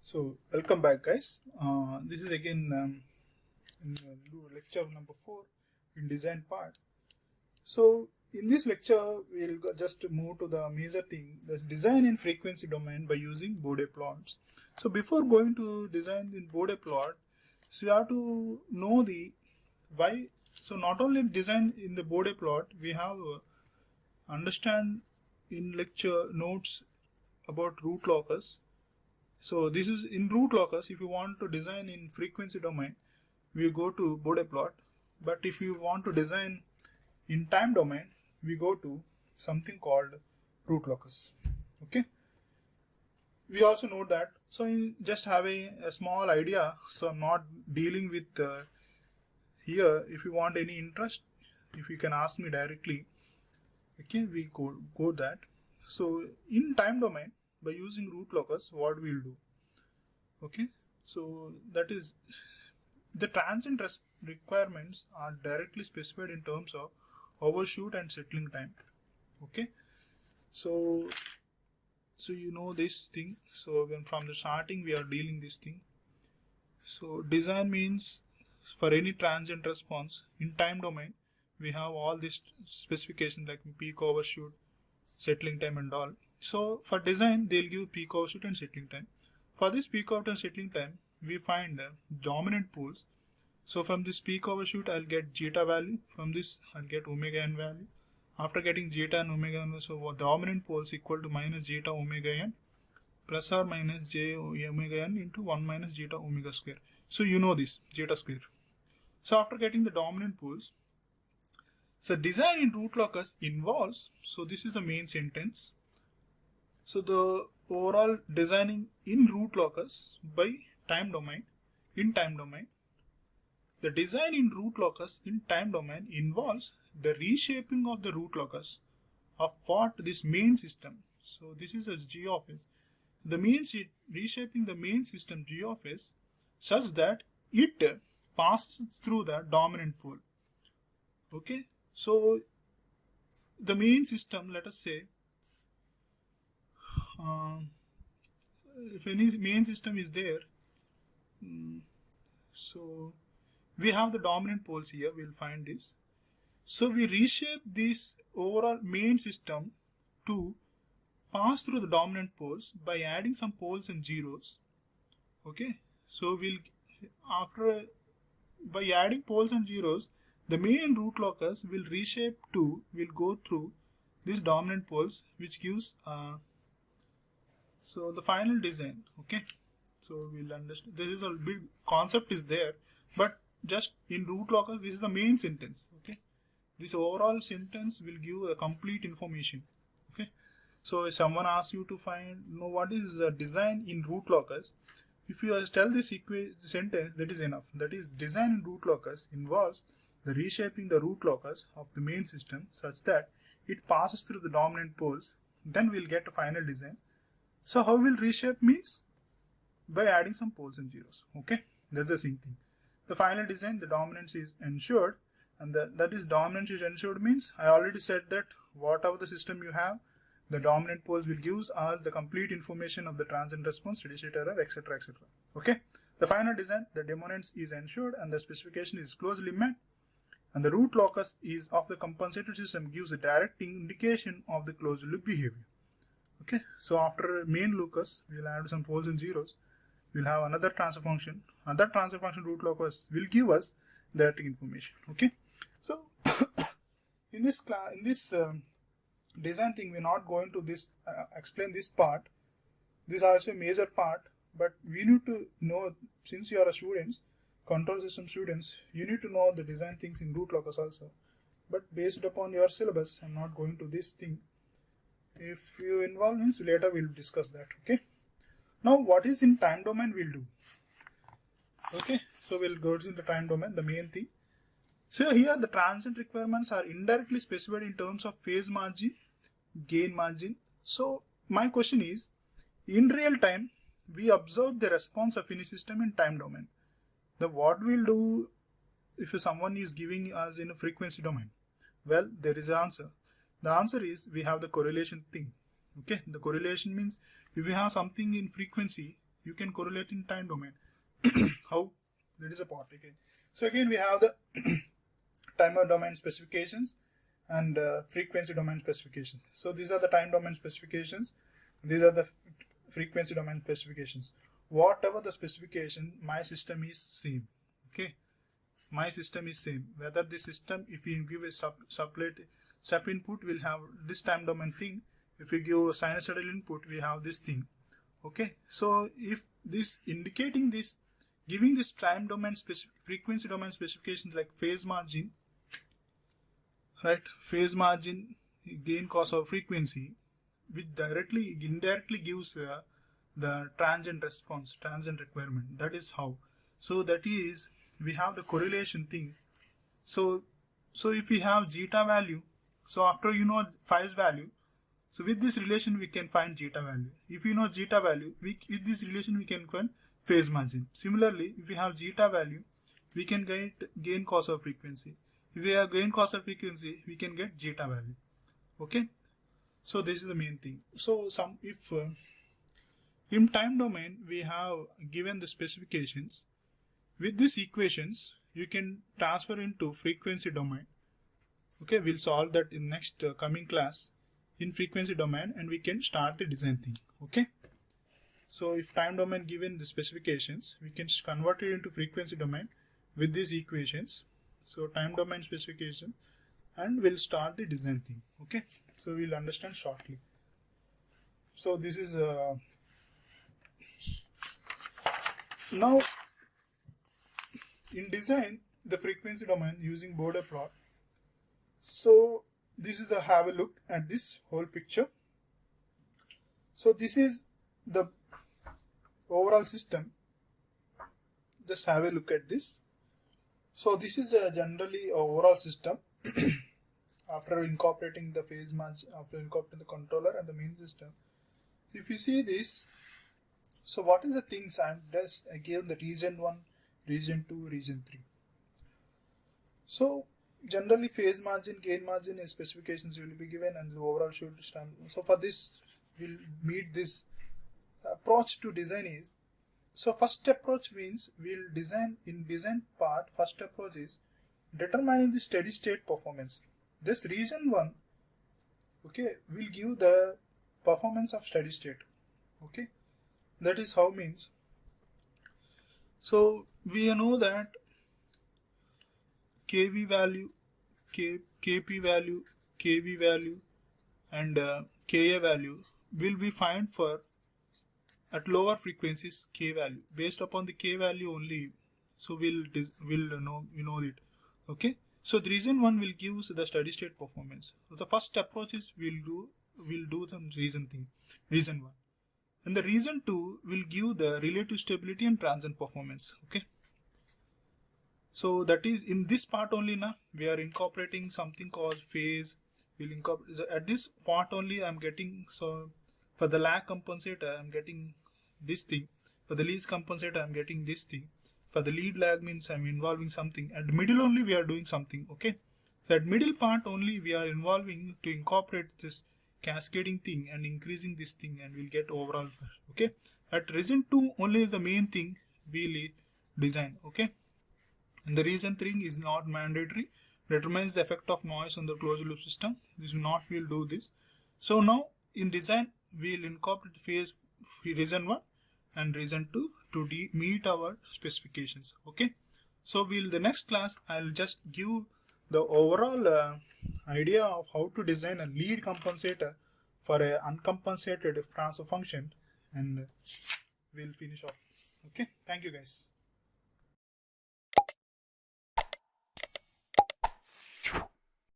So welcome back, guys. This is again lecture number 4 in design part. So in this lecture, we'll just move to the major thing, the design in frequency domain by using Bode plots. So before going to design in Bode plot, so you have to know the why. So not only design in the Bode plot, we have understand in lecture notes about root locus. So this is in root locus. If you want to design in frequency domain, we go to Bode plot. But if you want to design in time domain, we go to something called root locus. Okay. We also know that. So in just having a small idea. So I'm not dealing with here. If you want any interest, if you can ask me directly. Okay, we go that. So in time domain, by using root locus, what we'll do? Okay, so that is the transient requirements are directly specified in terms of overshoot and settling time. Okay, so you know this thing. So when from the starting we are dealing this thing. So design means for any transient response in time domain, we have all these specifications like peak, overshoot, settling time and all. So for design, they'll give peak, overshoot and settling time. For this peak, overshoot and settling time, we find the dominant poles. So from this peak, overshoot, I'll get zeta value. From this, I'll get omega n value. After getting zeta and omega n, so dominant poles equal to minus zeta omega n plus or minus j omega n into 1 minus zeta omega square. So you know this, zeta square. So after getting the dominant poles, so design in root locus involves, so this is the main sentence. So the overall designing in root locus by time domain, in time domain, the design in root locus in time domain involves the reshaping of the root locus of what this main system. So this is as G of S. The main reshaping the main system G of S such that it passes through the dominant pole. Okay. So the main system, let us say, if any main system is there, so we have the dominant poles here, we'll find this. So we reshape this overall main system to pass through the dominant poles by adding some poles and zeros. Okay, so we'll by adding poles and zeros, the main root locus will reshape to, will go through these dominant poles, which gives so the final design. Okay, so we'll understand. This is a big concept is there, but just in root locus, this is the main sentence. Okay, this overall sentence will give a complete information. Okay, so if someone asks you to know what is design in root locus, if you tell this sentence, that is enough. That is, design in root locus involves the reshaping the root locus of the main system such that it passes through the dominant poles. Then we'll get a final design. So how will reshape means? By adding some poles and zeros. Okay, that's the same thing. The final design, the dominance is ensured, and that is dominance is ensured means I already said that whatever the system you have, the dominant poles will give us the complete information of the transient response, steady state error, etc., etc. Okay, the final design, the dominance is ensured and the specification is closely met, and the root locus is of the compensated system gives a direct indication of the closed loop behavior. Okay, so after main locus, we'll add some poles and zeros. We'll have another transfer function. Another transfer function root locus will give us that information. Okay, so in this class, in this design thing, we're not going to this explain this part. This is also a major part, but we need to know, since you are a students, control system students, you need to know the design things in root locus also. But based upon your syllabus, I'm not going to this thing. If you involve means later we'll discuss that. Okay. Now what is in time domain we'll do. Okay. So we'll go to the time domain, the main thing. So here the transient requirements are indirectly specified in terms of phase margin, gain margin. So my question is, in real time, we observe the response of any system in time domain. Then what we'll do if someone is giving us in a frequency domain? Well, there is an answer. The answer is we have the correlation thing. Okay, the correlation means if we have something in frequency, you can correlate in time domain. How? That is a part. Okay. So again we have the time domain specifications and frequency domain specifications. So these are the time domain specifications. These are the frequency domain specifications. Whatever the specification, my system is same. Okay. My system is same. Whether the system, if you give a step input, will have this time domain thing. If you give a sinusoidal input, we have this thing. Okay. So if this indicating this, giving this time domain frequency domain specifications like phase margin, right? Phase margin, gain, cause of frequency, which directly, indirectly gives the transient response, transient requirement. That is how. So that is, we have the correlation thing. So if we have zeta value, so after you know phase value, so with this relation we can find zeta value. If you know zeta value, with this relation we can find phase margin. Similarly, if we have zeta value, we can get gain, cause of frequency. If we have gain, cause of frequency, we can get zeta value. Okay. So this is the main thing. So if in time domain we have given the specifications, with these equations you can transfer into frequency domain. Okay, we'll solve that in next coming class in frequency domain, and we can start the design thing. Okay. So if time domain given the specifications, we can convert it into frequency domain with these equations. So time domain specification, and we'll start the design thing. Okay. So we'll understand shortly. So this is now in design the frequency domain using Bode plot. So this is have a look at this whole picture. So this is the overall system. Just have a look at this. So this is generally overall system after incorporating the phase margin, after incorporating the controller and the main system. If you see this, so what is the things I gave the region 1, region 2, region 3. So generally phase margin, gain margin specifications will be given, and the overall should stand. So for this we'll meet this approach to design is, so first approach means we'll design in design part. First approach is determining the steady state performance. This region 1, okay, will give the performance of steady state. Okay, that is how means. So we know that kV value, kp value, kv value and ka value will be found for at lower frequencies k value. Based upon the k value only, so we'll know it. Okay, so the region 1 will give the steady state performance. So the first approach is we'll do some region 1, and the region 2 will give the relative stability and transient performance. Okay, so that is in this part only now we are incorporating something called phase. We'll incorporate at this part only. I'm getting, so for the lag compensator I'm getting this thing, for the lead compensator I'm getting this thing, for the lead lag means I'm involving something. At the middle only we are doing something. Okay, so at middle part only we are involving to incorporate this cascading thing and increasing this thing, and we'll get overall. Okay, at region 2 only the main thing we'll design. Okay, and the region 3 is not mandatory, determines the effect of noise on the closed loop system. This will not, we'll do this. So now in design we'll incorporate the phase region 1 and region 2 to meet our specifications. Okay, so the next class I'll just give the overall idea of how to design a lead compensator for a uncompensated transfer function, and we'll finish off. Okay, thank you guys.